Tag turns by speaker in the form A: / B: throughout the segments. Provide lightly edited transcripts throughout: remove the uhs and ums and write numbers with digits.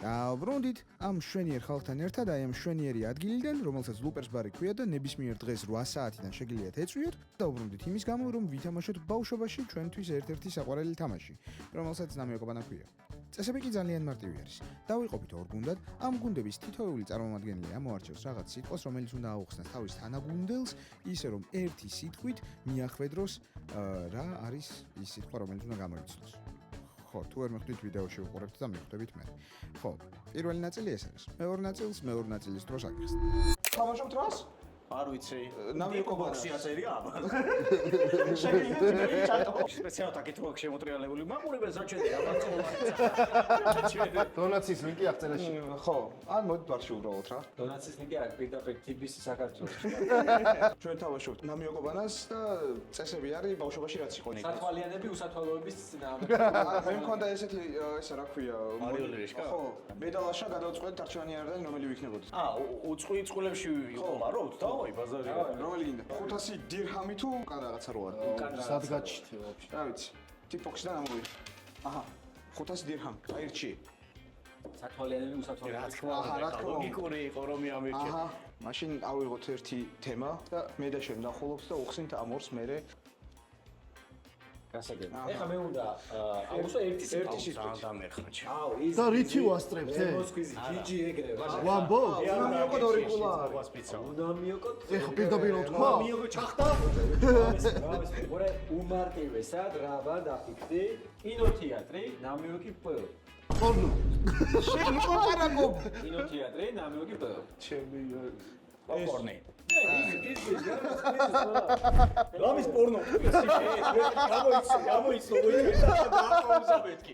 A: დააბრუნდით ამ მშვენიერ ხალხთან ერთად აი ამ მშვენიერი ადგილიდან, რომელსაც ლუპერს ბარი ქვია და ნებისმიერ დღეს 8 საათიდან შეგიძლიათ ეწვიოთ. დაუბრუნდით იმის გამო, რომ ვითამაშოთ ბავშვობაში ჩვენთვის ერთ-ერთი საყვარელი თამაში, რომელსაც ნამიოკობანა ქვია. წესები კი ძალიან მარტივი არის. დავიყოფით ორ გუნდად, ამ გუნდების თითოეული წარმომადგენელი ამოარჩევს რაღაც სიტყვას, რომელიც უნდა აუხსნას თავის თანაგუნდელს, ისე რომ ერთი სიტყვით მიახვედროს რა არის ის სიტყვა, რომელიც უნდა გამოიცნოს. ხო, თუ არ მეხდით ვიდეოში უყურებთ და მიხვდებით მე. ხო, პირველი ნაწილი ეს არის. მეორე ნაწილის დროს აკეთეთ.
B: თამაშობთ რას?
C: არ ვიცი.
B: ნამიოკობანაში
C: აწერია აბა.
B: შეგიძლიათ ჩატო.
C: სპეციალურად აქეთ რო შემოტრიალებული მაყურებელ საჩვენია აბა.
D: დონაციის ლინკი აღწერაში.
B: ხო, ან მოდით ბარში უბრალოდ რა.
E: დონაციის ლინკი არ პირდაპირ TBC საქართველოს.
B: ჩვენ თამაშობთ ნამიოკობანას და წესები არის ბავშვობაში რაც იყო.
E: სათვალიანები უსათვალოების წინააღმდეგ.
B: მე მქონდა ესეთი ესა რა ქვია.
C: მარიოლერიშკა?
B: ხო, მედალაშა გადავწყვეტ არჩევანი არ არის რომელი ვიქნებოდეთ.
C: უწყი წყვილებში იყო მაროთ და ой ბაზარია.
B: რომელი გინდა? 500 დირჰამი თუ კან რაღაცა როა.
D: სადგაჩით ვაფშე.
B: რა ვიცი. ტიპოქსიდან ამოვიდა. აჰა. 500 დირჰამი. აირჩი.
E: სათვალიანები უსათვალოების.
B: აჰა, რა თქმა უნდა.
C: ლოგიკური იყო რომ ამერჩე.
B: აჰა. მაშინ ავიღოთ ერთი თემა და მე და შენ ნახულობთ და უხსნით ამ ორს მერე.
E: გასაგები. ეხლა მე უნდა აუსო ერთი
B: სიტყვით.
C: დამერხაჩ.
E: აუ ის
D: და რითი ვასწრებთ, ე?
E: მოსკვიზი ჯიჯი ეგრე.
D: ვამბო?
B: ნამიოკო დორიკულა.
E: უნდა მიოკოთ.
D: ეხლა პირდაპირ ვთქვა?
E: მიოკო ჩახტა. ორე უმარტივესად რაბა დაფიქრდი. კინოთეატრი, ნამიოკი პო.
D: პორნო.
B: შენ უყარაკო.
E: კინოთეატრი, ნამიოკი პო.
B: ჩემი
C: პოპკორნი.
E: რამის პორნო გამოიცო დააკომსაბეთკი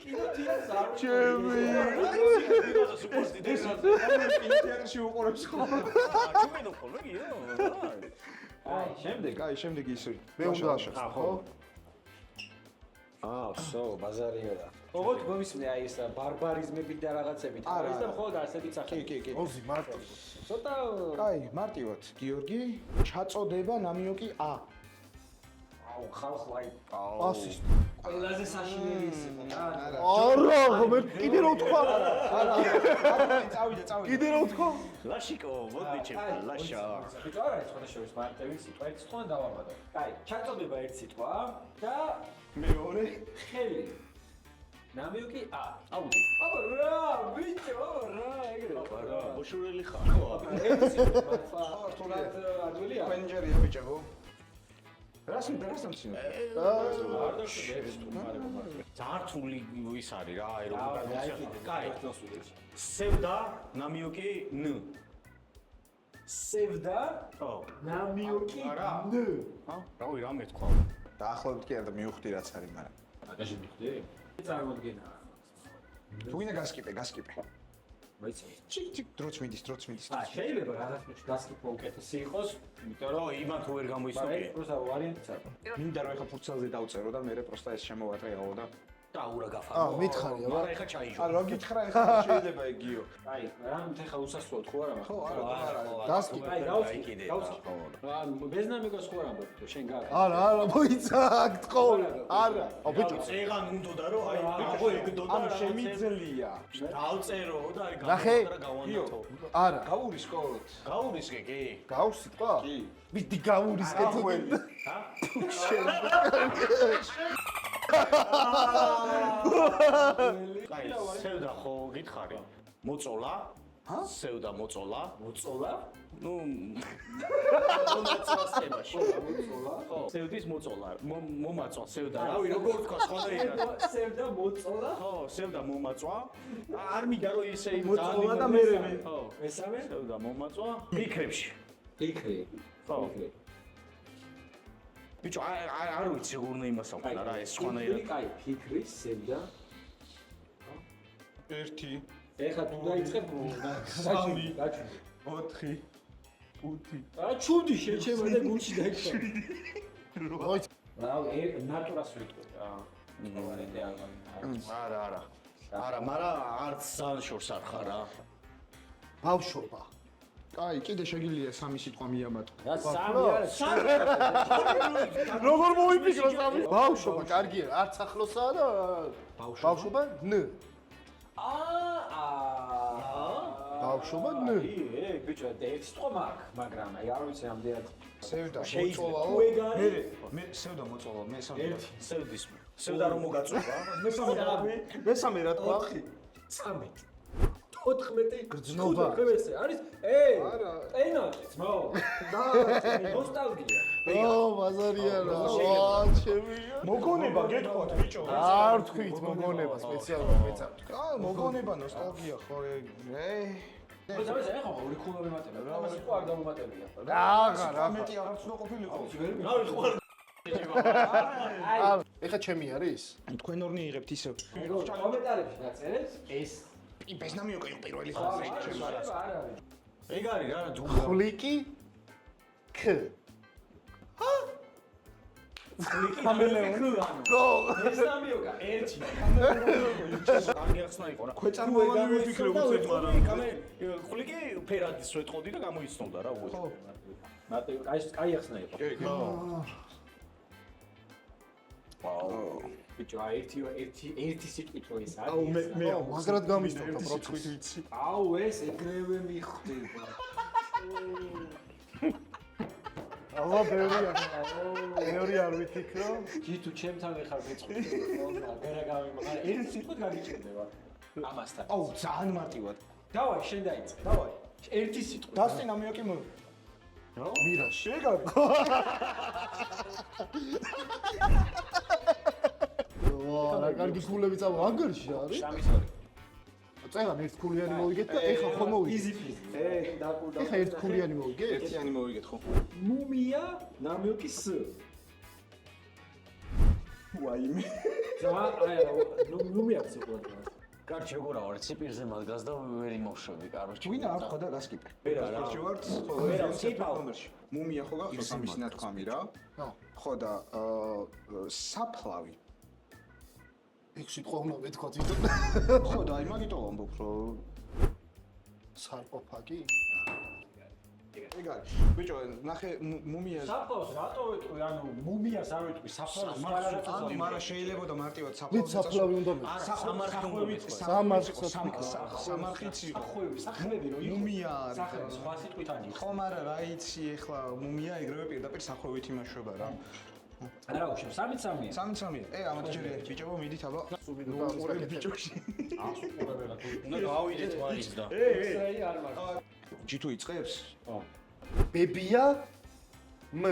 B: კინოთეატრში უყურებს ხო?
C: ჩვენო ხოლმეა.
B: აი, შემდეგ ისე.
D: მე უნდა
B: ხო?
E: სო ბაზარია და ოღონდ მომისმე აი ეს ბარბარიზმები და რაღაცები არის და მხოლოდ ასეთი სახე
B: კი.
D: ოზი მარტო.
E: ცოტა
B: აი, მარტივად. გიორგი, ჩაწოდება ნამიოკი A.
E: აუ ხალხლაი
D: პასის.
E: ყველაზე საშინელი ის იყო
D: არა, მე კიდე რა ვთქვა?
B: წავიდე.
D: კიდე რა ვთქვა?
C: ლაშიკო, მოდი ლაშა.
E: ბიჭო არა ეს ხოდაშორის მარტივი სიტყვა ერთ სიტყვან დავამატო. კაი, ჩაწოდება ერთ სიტყვა და
B: მეორე
E: ხელი. ნამიოკი A.
C: აუდი.
E: აბა რა, ბიჭო, რა, ეგრე.
C: რა, მოშურელი ხარ ხო?
E: ერთ სიტყვა მართლა თუნდაც ადვილია.
B: პენჯერია ბიჭო. რას მიცინო?
C: ზართული ის არის რა, აი როგორ გადმოცემ. კაი. სევდა ნამიოკი N.
E: სევდა
C: ხო.
E: ნამიოკი
C: არა.
E: N.
C: რავი, რამე თქვა.
B: დაახლოებით კი არ და მივხვდი რაც არის, მაგრამ
E: აგაში მიხდი? წარმოდგენა.
B: თუ გინდა გასკიპე.
E: მოიცი.
B: ჩიკ დროც მიდის.
E: შეიძლება რაღაცნაირად გასკიპო უკეთესი იყოს, იმიტომ რომ
C: იმან თუ ვერ გამოიცნობი.
E: პროსტა ვარიანტიც არ.
B: მინდა რომ ეხა ფურცელზე დავწერო და მე პროსტა ეს შემოვატრიალო და
C: დაურა გაფარო.
D: მითხარი, აბა.
C: მაგრამ ეხა ჩაიჟო.
B: რა გითხრა ეხა შეიძლება ეგიო.
E: აი, რამით ახლა უსასრულოდ ხო არა?
B: ხო, არა.
D: დასკიპე.
E: აი, გავსკი. ბეზნამიკოს ხო არ ამბობ, შენ გაკ.
D: არა, მოიცა აქ თყოლ. არა. აბა ბიჭო.
C: წეღან უნდოდა რომ აი ხო ეგდოდა
B: ამ შემიძლია.
C: დავწერო და აი
D: ნახე?
C: გავანათო.
D: არა.
B: გაურისკოთ.
C: გაურისკე კი.
D: გავს სიტყვა?
B: კი.
D: მიდი გაურისკე თუ.
C: აი სევდა ხო გითხარი? მოწოლა? სევდა მოწოლა?
E: მოწოლა?
C: ნუ
E: მომაწვას თემაში. მოწოლა?
C: ხო, სევდის მოწოლა. მომაწვა სევდა. რავი, როგორ თქვა სხვანაირად.
E: სევდა მოწოლა?
C: ხო, სევდა მომაწვა. არ მინდა რომ ისე
E: მოწოლა და მერე.
C: ხო,
E: მესამე?
C: სევდა მომაწვა. ფიქრებში.
E: ფიქრი.
C: ხო. ბიჭო, არ ვიცი როგორ უნდა იმას ამბნა რა ეს სხვანაირად.
E: კაი, ფიქრი, სევდა.
B: 1
E: ეხლა თუ დაიწყებ
B: სამი,
E: გაჩვი.
B: 4 5
E: ჩუდი შეჩემა და გულში დაიწყო.
D: მოიცა.
E: რავი, ნატურას ვიტყვი რა. ვარიანტი არ
C: არა. არა, მაგრამ არც სანშორს არ ხარ რა.
D: ბავშვობა.
B: კაი, კიდე შეგიძლია სამი სიტყვა მიამატო.
E: რა სამი არის?
D: როგორ მოიფიქრო სამი? ბავშვობა, კარგია, არც ახლოსაა და ბავშვობა N.
E: აა
D: ბავშვობა ნ.
E: ბიჭო, ერთი სიტყვა მაქვს, მაგრამ აი არ ვიცი ამდენად.
B: სევდა
E: შეიძლება.
B: მოწოლაო.
E: თუ ეგ არის,
B: მე სევდა მოწოლაო, მე
C: ერთი სევდის სევდა რომ მოგაწובה
B: მესამე რა თქვა?
E: 13. 14
D: გრძნობა.
E: ეს არის?
B: არა.
E: პენალტი, ძმაო. და ნოსტალგია.
D: ო, ბაზარია რა. ვა, ჩემია.
B: მოგონება გეთქვათ ბიჭო.
D: არ თქვით მოგონება სპეციალურად მეცავთ.
B: აა მოგონება ნოსტალგია ხო ეგ.
E: მოძავე ეხა ორი ქულობი მატება. ამას იყო არ დამომატებია.
D: აღარ.
B: მეტი აღარ ცნო ყოფილიყო.
E: რა ვიყო?
D: ეხა ჩემი არის?
B: თქვენ ორნი იღებთ ისევ.
E: კომენტარებში დაწერეთ ეს.
B: პიპეს ნამიოკა იყო პირველი
E: არ
B: ხაზი.
E: არის.
C: ეგ არის რა
D: ხვლიკი ქ.
E: ხამელეონი.
D: გო.
E: ეს სამიოკა ერთი.
C: კარგი ახსნა იყო რა
B: ქვეწარმოვანი ვიფიქრე უცებ მაგრამ
C: ხვლიკი ფერადის ვეტყოდი და გამოიცნობდა რა უე
B: ხო.
E: მარტო კაი ახსნა იყო. ბიჭო, ერთი სიტყვით რო ის არის.
B: აუ მე
D: მაგრად გამისწორდა პროცესი ვიცი.
E: აუ ეს ეგრევე მიხვდება.
D: ალა ბევრია. ბევრი არ ვითიქრო.
E: ჯითუ ჩემთან ეხარ მეწყობ. ვერა გამიმაგარ. ერთი სიტყვით გაგიჭირდება. ამასთან.
B: აუ ძალიან მარტივად.
E: დავაი, შენ დაიწყე. დავაი. ერთი სიტყვით.
B: დასტი ნამიოკი მო.
D: მირაში.
B: ეგ არის.
D: ვა, რა კარგი ქულები წავა ანგარიში არის.
E: სამისორი.
D: წეღან ერთ ქულიანი მოვიგეთ და ეხა ხო მოვიგეთ.
E: იზი ფიზ. დაკურდა.
D: ეხა ერთ ქულიანი მოვიგეთ.
B: ერთიანი მოვიგეთ ხო?
E: მუმია ნამიოკი ს.
B: ვაიმე.
E: მუმია ცოტა.
C: კარჩე გორა ვარ ციპირზე მაგას და ვერ იმოვშვები კაროჩე
B: ვინ არ ხო და გასკიპე.
C: ვერა რა.
B: სპორტში ვართ.
E: ვერა, ციფალ.
B: მუმია ხო გახსოვს ამის ნათქვამი რა?
D: ხო.
B: ხო და საფლავი.
D: ეგ სიტყვა უნდა მეთქვა თვითონ.
B: ხო და აი მაგიტომ ვამბობ რომ
D: სარკოფაგი?
B: ეგ არის. ბიჭო, ნახე მუმიას
E: საფლავს რატო ვიტყვი? ანუ მუმიას არ ვიტყვი, საფლავს
B: ანუ მაგრამ შეიძლება და მარტივად
D: ვით საფლავი უნდა მე.
B: სამარხიც იყო.
E: სახლები რო იყო.
B: მუმია
E: სახლები სხვა სიტყვით არის.
B: ხო, მაგრამ რა იცი ახლა მუმია ეგრევე პირდაპირ სახვევით იმაშობა რა.
E: არა უშევ 3-3-ია.
B: 3-3. ამათ ჯერე ბიჭო მიდით აბა.
D: სუბიდო და
B: ბიჭოში.
C: უნდა გავიდეთ მაინც და
E: ეი არ მაქვს.
B: ჯითუ იწებს?
E: ხო.
D: ბებია მ.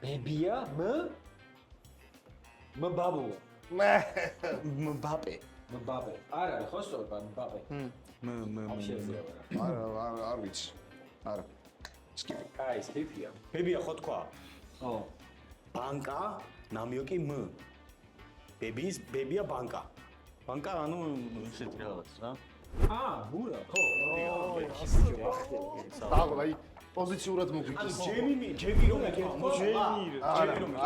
E: ბებია მბაბუ.
B: მბაპე.
E: მბაბე. არ არის ხო სწორად მბაბე.
B: არ ვიცი. არა. სკიპი.
E: აი, სკიპია.
C: ბებია ხო თქვა
E: ხო.
C: ბანკა ნამიოკი მ ბებია ბანკა ბანკა ანუ ესეთი რაღაც რა
E: ბურა, ხო.
D: დაღლა აი პოზიციურად მოგვიდეს.
C: ჯემი რომ ეთქვა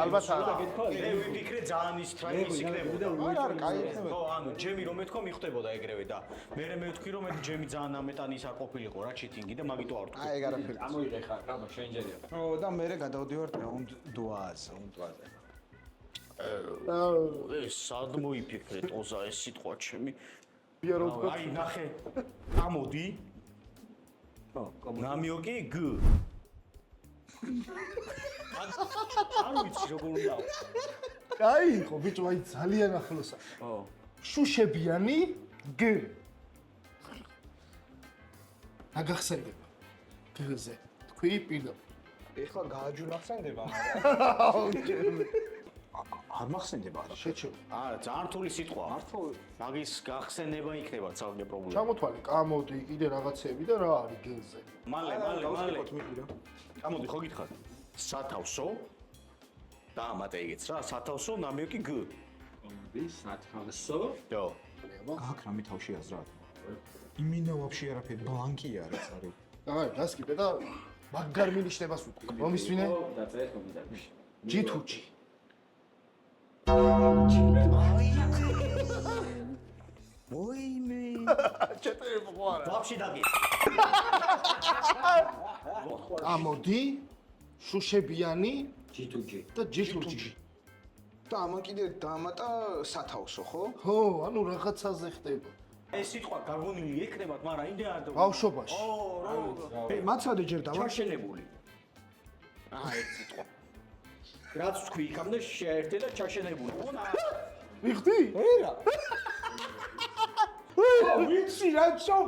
D: ალბათ არა.
C: მე ვიფიქრე ძალიან ის ტრაინის იქნებოდა
B: არა, კაი იქნება.
C: ხო ანუ ჯემი რომ ეთქვა მიხვდებოდა ეგრევე და მე ვთქვი რომ ეს ჯემი ძალიან ამეტანი ის არ ყოფილიყო რა ჩიტინგი და მაგიტო არ ვთქვი
B: აი ეგ არაფერი.
E: ამოიღე ხარ, რა შენ ჯერია.
B: ო და მე გადავდივართ რაუნდ-2-ზე.
C: ეს სად მოიფიქრე ტოზა ეს სიტყვა ჩემი
D: ბია რო თქვა.
C: აი ნახე ამოდი
E: ხო,
C: ნამიოკი გ არ ვიცი როგორ უნდა
D: კაი ხო ბიჭო აი ძალიან ახლოსა.
C: ხო
D: შუშებიანი გ. აგახსენდება. გზე. თქვი პირდა.
B: ეხლა გააჯულახსენდება, მაგრამ არ მახსენდება რა.
D: შეჩევ.
C: არა ძალიან რთული სიტყვა მაგის გახსენება იქნება ცალკე პრობლემა
D: ჩამოთვალე კამოდი კიდე რაღაცები და რა არის გზე.
C: მალე ამოდი ხო გითხარ სათავსო და ამატე იგეც რა სათავსო ნამიოკი გ
E: სათავსო.
C: დო
B: გაქ რამე თავში აზრად. იმინა ვაფშე არაფერი, ბლანკია რაც არის.
D: აი გასკიდე და მაგარ მინიშნებას ვიტყვი. რომისვინე?
E: დაწერეთ კომენტარებში.
D: ჯითუჩი.
C: მოიმე
D: ჩეტები ხო არა?
C: ვაფშე დაგი
D: კამოდი შუშებიანი
E: ჯითუჯი.
D: და ჯითუჩი.
B: და ამან კიდე დაამატა სათავსო, ხო?
D: ხო, ანუ რაღაცაზე ხდება.
C: ეს სიტყვა გაგონილი ეკნებათ, მაგრამ იმდენად
D: ბავშვობაში.
A: მაცადე ჯერ დავა.
C: ჩაშენებული. ეს სიტყვა. რაც თქვი იქამდე შეერთე და ჩაშენებული.
D: მიხდი?
A: ერა. ვიცი რა ჩო.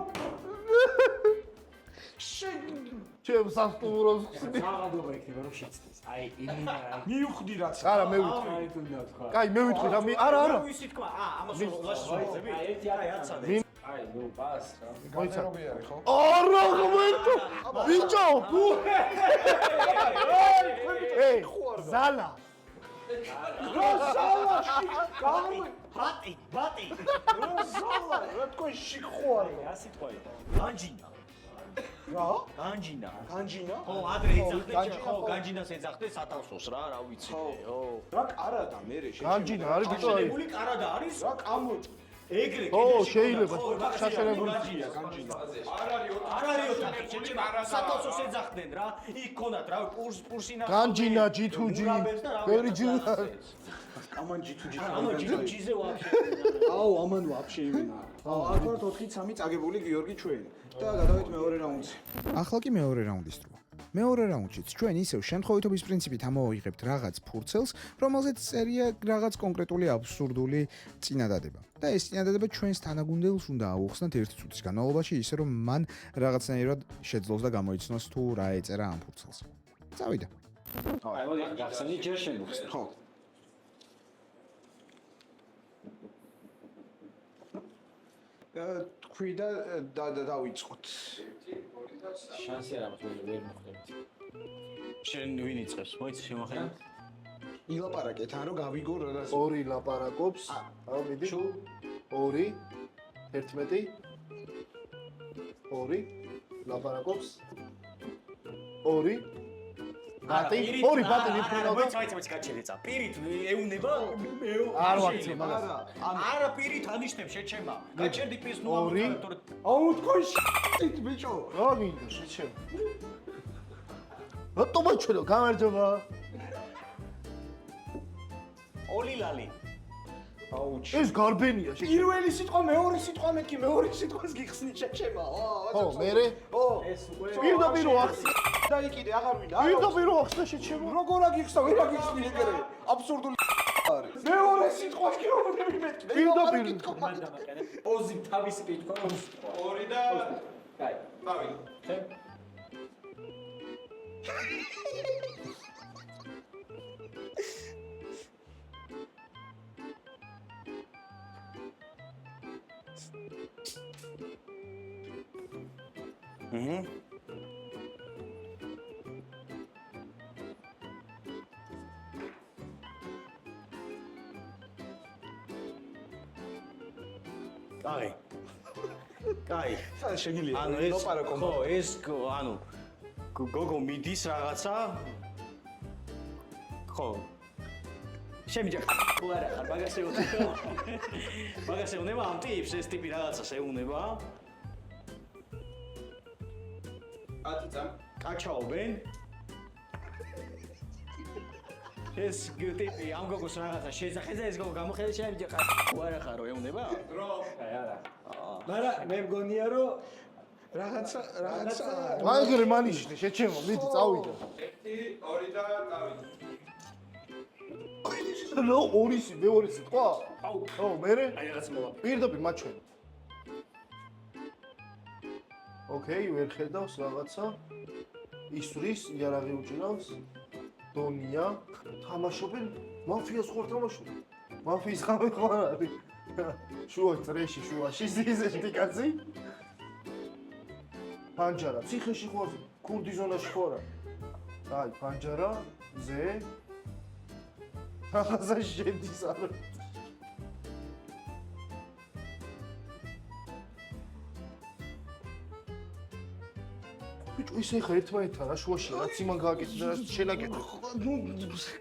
D: ჩემ სასტუმროს ხსნი.
E: საღადობა იქნება რომ შეცდეს. აი იმინა.
A: მიუხვდი რაც.
D: არა მე ვიტყვი.
E: აი თუნდა თქვა.
D: კაი მე ვიტყვი რა არა.
C: ვიცი თქვა, ამას ვიღაცები.
E: აი ერთი აცადე. აი ნუ პას რა.
A: მოიცადე არის ხო?
D: არა ღმერთო. ბიჭო. ეი ზალა.
A: როსალაში გამი.
C: ბატი.
A: როსალა რა თქო შიხوار.
C: რა სიტყვაა? განჯინა.
A: რა?
C: განჯინა.
A: განჯინა?
C: ხო, ადრე ეძახდე, ხო, განჯინას ეძახდე სათავსოს რა, რა ვიცი. ხო.
A: რა კარადა მე შეჭი.
D: განჯინა არის ბიჭო.
C: ჩაშენებული კარადა არის?
A: რა კამო.
C: ეგრე
D: ო შეიძლება ჩაშენებული.
C: განჯინა. არ არის ოთახი, შეჭება სათავსოს ეძახდნენ რა. იქ ქონათ რა, პურსინა.
D: განჯინა G2G. ბევრი ჯინა.
A: ამან G2G.
C: ამან G2G-ზე ვაფშე.
A: აუ ამან ვაფშე იმენა. აუ აქ 4-3 წაგებული გიორგი ჩვენი. და გადავით მეორე რაუნდზე. ახლა კი მეორე რაუნდის დროა. მეორე რაუნდშიც ჩვენ ისევ შემთხვევითობის პრინციპით ამოვიღებთ რაღაც ფურცელს, რომელზეც წერია რაღაც კონკრეტული აბსურდული წინადადება. და ეს წინადადება ჩვენს თანაგუნდელს უნდა აუხსნათ 1 წუთის განმავლობაში, ისე რომ მან რაღაცნაირად შეძლოს და გამოიცნოს თუ რა ეწერა ამ ფურცელს. წავიდა.
E: აი მოდი გახსენი ჯერ შემოვხსნი.
A: ხო. თქვი და დავიწყოთ.
E: შანსი არ აქვს ვერ მოხდებით.
C: შენ ვინ იწყებს? მოიცი შემოხელი?
A: ილაპარაკეთ, ან რომ გავიგო რა.
D: ორი ლაპარაკობს. აუ მიდი. 2 11 2 ლაპარაკობს. 2 ბატი ბატი ვიფრინავდა.
C: მოიცი გაჩერეცა. პირით ეუნება?
D: არ ვაქცე მაგას.
C: არა პირით ანიშნებ შეჩემა. გაჩერდი პირს ნუ
D: ორი.
A: აუ თქო შიტ ბიჭო.
D: რა გინდა შეჩემ. რატომ აჩვენო გამარჯობა?
C: ოლილალი.
A: აუჩ.
D: ეს გარბენია შეჩემ.
A: პირველი სიტყვა, მეორე სიტყვა მეკი, მეორე სიტყვას გიხსნი შეჩემა.
D: ხო, მერე?
A: ო,
E: ეს უკვე
D: პირდაპირ ვახსნე.
A: და იქიდე აღარ ვიდა.
D: პირდაპირ ვახსნე შეჩემ.
A: როგორ აგიხსნა, ვერ აგიხსნი ეგრე. აბსურდული არის. მეორე სიტყვას კი რომ მეთქი.
D: პირდაპირ.
E: პოზი თავისი კითხვა რომ
B: 2 და
E: კაი.
B: დავით.
E: ხე?
C: კაი. კაი.
A: სად შეგიძლია?
C: ანუ ეს ხო, ეს ანუ გოგო მიდის რაღაცა. ხო. შემიჯა ყურა ხარ, მაგას ეუბნება. მაგას ეუბნება ამ ტიპს, ეს ტიპი რაღაცას ეუბნება.
B: ატიცამ.
C: კაჩაობენ. ეს ტიპი ამ გოგოს რაღაცა შეძახეს და ეს გოგო გამოხედა შემიჯა ყურა ხარო ეუბნება?
B: დრო.
E: აი არა. მაგრამ მე მგონია რომ
A: რაღაცა
D: მაგრე მანიშნე შეჩემო, მიდი წავიდა.
B: 1 2 და დავით.
D: ნო ორი მეორე სიტყვა?
C: აუ,
D: ხო, მერე?
C: აი რაღაც მოვა.
D: პირდაპირ მაჩვენე. ოკეი, ვერ ხედავს რაღაცა. ისვრის, იარაღი უჭირავს. დონია, თამაშობენ, მაფიას ხوار თამაშობენ. მაფიის ხამე ხوار არის. შუა წრეში, შუაში ზიზეშტი კაცი. პანჯარა, ციხეში ხوار, ქურდი ზონაში ხوار. აი, პანჯარა, ზე. ახლა შედის არა. ბიჭო, ისე ხა ერთმანეთთან რა შუაში რაც იმან გააკეთე და რაც შენაკეთე.
A: ნუ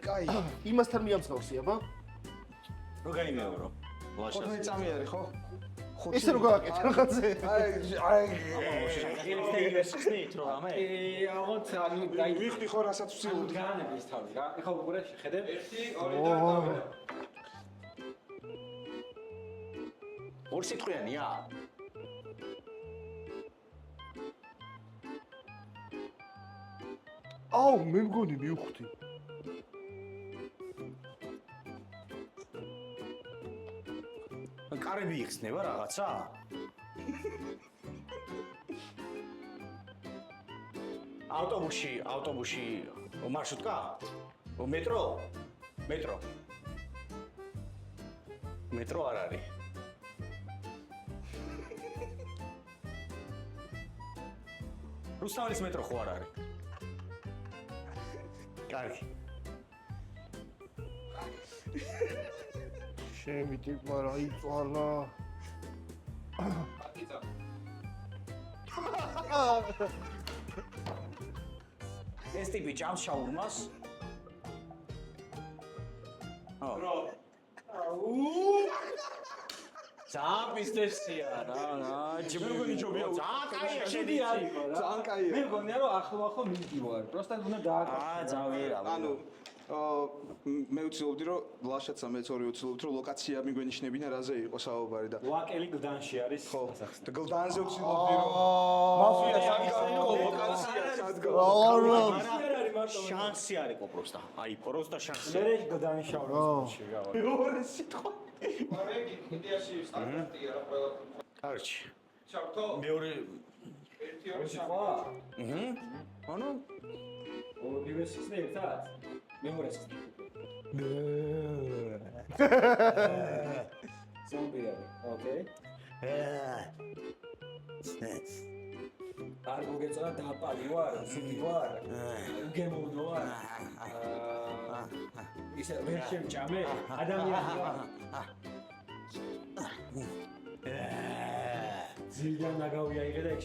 A: კაი.
D: იმასთან მიამსგავსია, ბა?
C: როგორი მეურო? ლაშა.
A: 15 წამი არის ხო?
D: ისე რო გააკეთე რაღაცე.
A: აი
C: ეს ხსნით რომ ამე?
E: აღოთ ანუ დაი
A: ვიხდი ხო რასაც ვსიუდი.
E: განების თავი რა. ეხლა უყურე შეხედე.
B: 1 2 და დავით.
C: ორ სიტყვიანია?
D: აუ, მე მგონი მივხვდი.
C: კარები იხსნება რაღაცა? ავტობუსში მარშრუტკა? მეტრო? მეტრო არ არის. რუსთაველის მეტრო ხო არ არის? კარგი.
D: ჩემი ტიპა რა იწვალა.
C: ეს ტიპი ჭამს შაურმას? ძალიან პისტესია რა,
B: მეგონი ჯობია.
C: ძალიან კაია
E: შედი
C: შედი.
E: არისო რა.
B: ძალიან კაია.
E: მე მგონია რომ ახლო მიდივარ. პროსტად უნდა დააკარგო.
C: ძალიან
B: ანუ მე ვცდილობდი რომ ლაშაცა მეც ორი ვცდილობთ რომ ლოკაცია მიგვენიშნებინა რაზე იყო საუბარი და
E: ვაკელი გდანში არის.
B: ხო და გლდანზე ვცდილობდი რომ მაფია სადგა ლოკაცია სადგა
C: შანსი არის პროსტა. აი პროსტა შანსი.
E: მე გდანშავროს გავა.
B: მეორე სიტყვა
F: მარეგი ინდიაში სტანდარტია რა ყველა
C: კარჩი.
F: ჩავთო
C: მეორე
F: ერთი ორი
E: სხვა?
C: ანუ
E: უნივერსიტეტი ერთად? მეორე სიტყვა. ზომბი არის. ოკეი. არ მოგეწონა დაპალი ვარ, სიტი ვარ. გემოვნო ვარ. ისე ვერ შემჭამე ადამიანი ვარ. ზილდან ნაგავია იღე და ეგ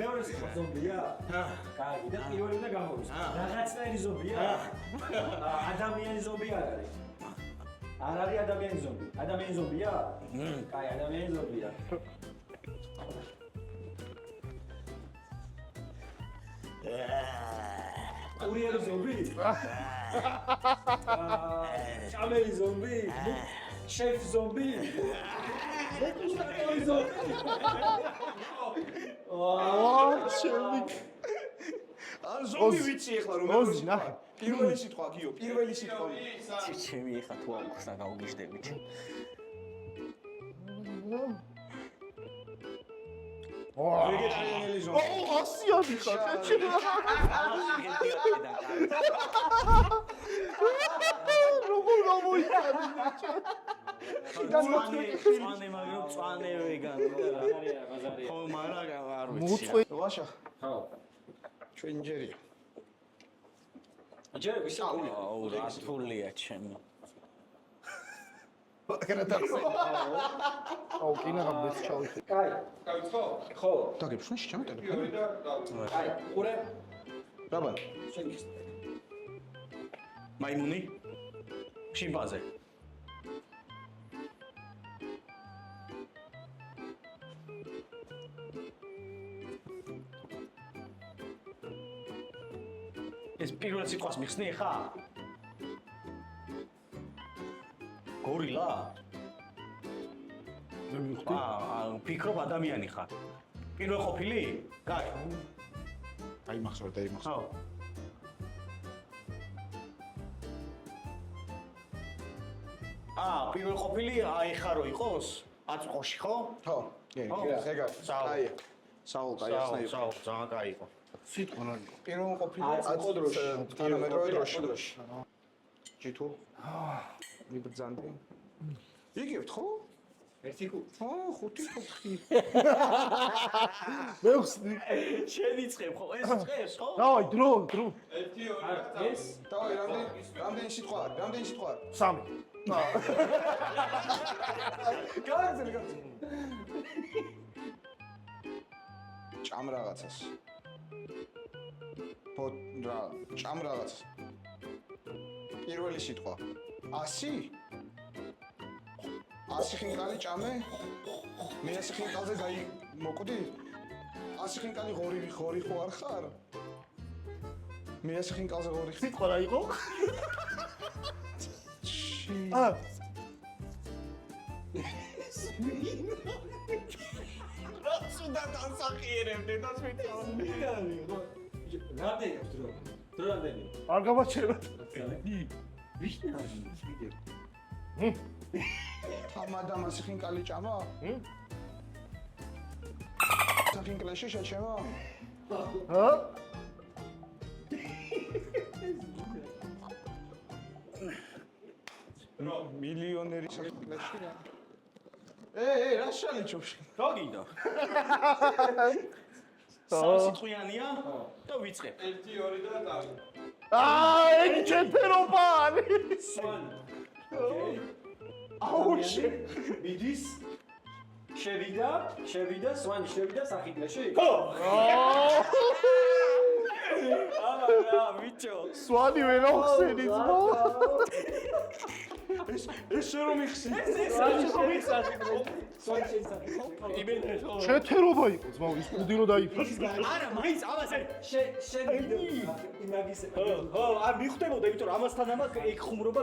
E: მეორე სიტყვა ზომბია? კარგი და პირველი უნდა გამოვიდეს. რაღაცნაირი ზომბია? ადამიანი ზომბი არ არის. არ არის ადამიანი ზომბი. ადამიანი ზომბია? კაი, ადამიანი ზომბია. ურიელი ზომბი? ჭამელი ზომბი? შეფ ზომბი? ეკუსტაკოვი ზომბი?
B: ან ზომბი ვიცი ახლა რომ
D: ოზი, ნახე.
B: პირველი სიტყვა გიო პირველი სიტყვა
C: ჩემი ეხა თუ აღხსნა გავგიჟდებით.
B: ვეგეტარიანელი ზომბი
D: ასიანი ხარ, ჩემი. როგორ გამოიწადი?
C: წვანე მაგრამ წვანე ვეგანი და რა.
E: ბაზარია.
C: ხო მაგრამ არ ვიცი.
D: მოწყვე.
B: ლაშა
E: ხო.
B: ჩვენ ჯერია
E: ჯერ ვისა
C: აუ რათულია ჩემი.
D: აუ კინაღა მეც ჩავიხე.
E: კაი,
F: გავიწყო
E: ხო.
B: დაგეფშნაში ჩემი ტელეფონი
F: ორი და
E: კაი, ყურე.
B: რაბან
E: შედის.
C: მაიმუნი? შიმპანზე. ეს პირველ სიტყვას მიხსნი ხა? გორილა?
D: მე მივხვდი.
C: ფიქრობ ადამიანი ხარ. პირველ ყოფილი? კაი.
B: დაიმახსოვრე
C: ხო. პირველ ყოფილი აი ხარო იყოს? აწმყოში ხო?
B: ხო ეგა აი საულ კაი ახსნა იყო
C: საულ ძალიან კაი იყო.
D: სიტყვა რა იყო?
B: პირველ ყოფილი
E: აწმყო დროში.
B: თანამედროვე დროში ჯითუ მიბრძანდი იგივთ ხო?
E: ერთი კუ.
B: ხო, 5-4.
D: მე ვხსნი.
C: შენიწყებ ხო? ეს წეს ხო?
D: დავაი, დრო.
F: ერთი ორი და
E: ეს
B: დავაი, რამდენი სიტყვა არის? რამდენი სიტყვა არის?
D: 3.
B: გააგზავნე. ჭამ რაღაცას. რა, ჭამ რაღაცას. პირველი სიტყვა. 100? 100 ხინკალი ჭამე? მე 100 ხინკალზე მოკვდი? 100 ხინკალი ღორი ხო არ ხარ? მე 100 ხინკალზე ღორი ხარ?
D: სიტყვა რა იყო?
C: სუდა დასახიერებდე და სვიტა.
E: რამდენი აქვს დრო? დრო რამდენი?
D: არ გამაჩერა.
B: ამ ადამიანს ხინკალი ჭამა? ხინკლეში შეჩემა?
D: ჰა?
B: მილიონერი ხინკლეში რა. რა შალიჩობს?
C: გოგინდა. სასიტყვიანია და ვიწყებ.
F: 1 2 და დავი.
D: ეგ ჩემფერობა არის.
E: აუში მიდის შევიდა სვანი შევიდა სახიდლაში
C: აბა ვიჩო.
D: სვანი ვერ ახსენი ძმო.
B: ეს რომ იხსი.
D: ჩეთერობა იყო ძმო ის კუდილო დაიფრა.
C: არა, მაინც ამაზე.
E: შევიდა იმაგის
C: ხო, არ მიხვდებოდა, იმიტომ რომ ამასთან ამას ეგ ხუმრობა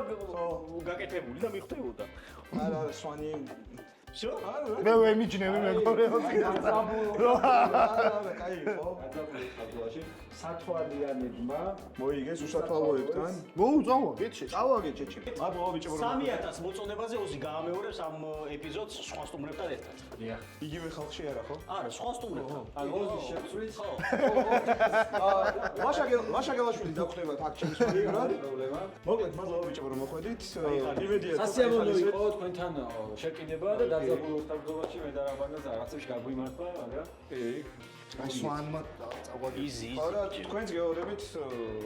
C: გაკეთებული და მიხვდებოდა.
B: არა, სვანი.
C: შო?
D: მე ვემიჯნები მეგობრებო.
B: არა, კაი იყო.
E: სათვალიანებმა
B: მოიგეს უსათვალოებთან.
D: მოუწავა გეჩე.
B: წავაგე ჩეჩე. აბა ბიჭო
C: 3000 მოწონებაზე ოზი გაამეორებს ამ ეპიზოდს სხვა სტუმრებთან ერთად.
B: იგივე ხალხში არა ხო?
C: არა, სხვა სტუმრებთან.
E: ოზი შეცვლით ხო
B: ვაშაგელაშვილი დაგვხდებათ აქ ჩემს მაგივრად.
E: პრობლემა
B: მოკლედ მადლობა ბიჭო რომ მოხვედით. იმედია
E: სასიამოვნო იყო თქვენთან შეკიდება და დაძაბულობ თავდობაში მე და რაბანას რაღაცებში გაგვიმართლა მაგრამ
D: აი სვანმა წავადი.
C: იზი.
B: არა თქვენს გეორებით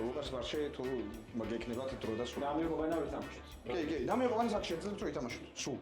B: უკას მარშე თუ მაგ ექნებათ დრო და სულ.
E: და მე მოგანა ვერ თამაშობ
B: კი, და მე ყვანის აქ შეძლებ თუ ითამაშოთ. სულ.